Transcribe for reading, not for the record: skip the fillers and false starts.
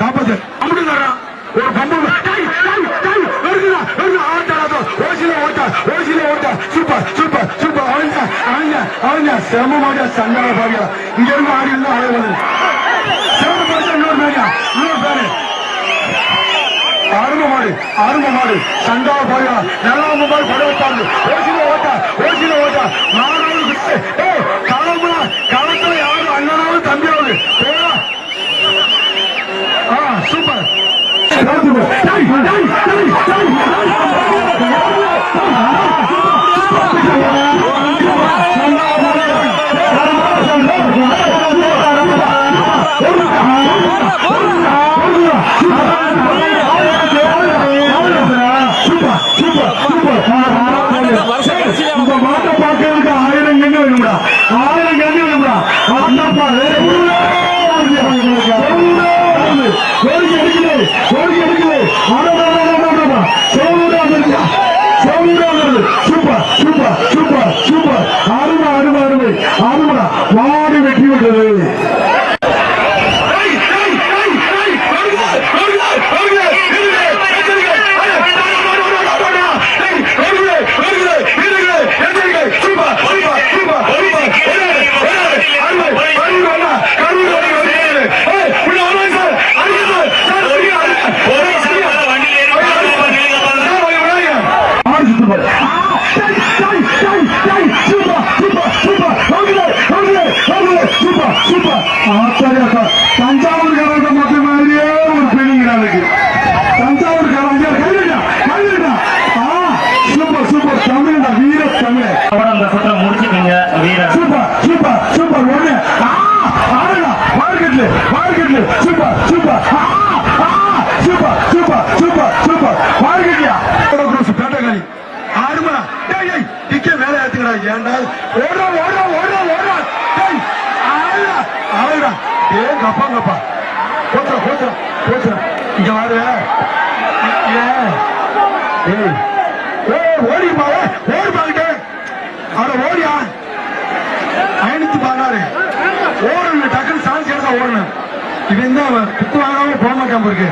காப்பாத்து ஒரு pump super super super அவங்க சிரமமாக சண்டை பாவியா இங்க இருந்து ஆடி இருந்தா அழகு அருமை மாடு சண்டா பாவியா நல்லா மாதிரி பட வைப்பாங்க ஓசில ஓட்டா நானும் களத்துல யாரும் அண்ணனாவது தம்பியாவது சூப்பர் மாட்டை பார்க்கறதுக்கு 1000 கண்ணு வேணும்டா 1000 கண்ணு வேணும்டா சூப்பர் சூப்பர் சூப்பர் சூப்பர் அருமை வாடி வெற்றி விட்டது தஞ்சாவூர் காரங்க மக்கள் மாதிரியே ஒரு பெண்ணிங்கிறாங்க தஞ்சாவூர் காரங்க சூப்பர் சூப்பர் தமிழ் வீர தமிழ் அந்த சுற்றம் முடிச்சுக்கீங்க வீர சூப்பர் சூப்பர் சூப்பர் ஒண்ணு மார்க்கெட்ல super super super super super super மார்க்கெட்யா பேட்டகாரி ஆடுமா டிக்க மேல ஏத்துக்கடா ஏண்டா ஓடுறா ஆளுடா கப்பா போச்சுரா இங்க வாரு ஓடிப்பாங்க ஓடியா 516 ஓடணும் டக்குன்னு சான்ஸ் எடுத்தா ஓடணும் இது என்ன குத்து வாங்காம போக மாட்டான் இருக்கு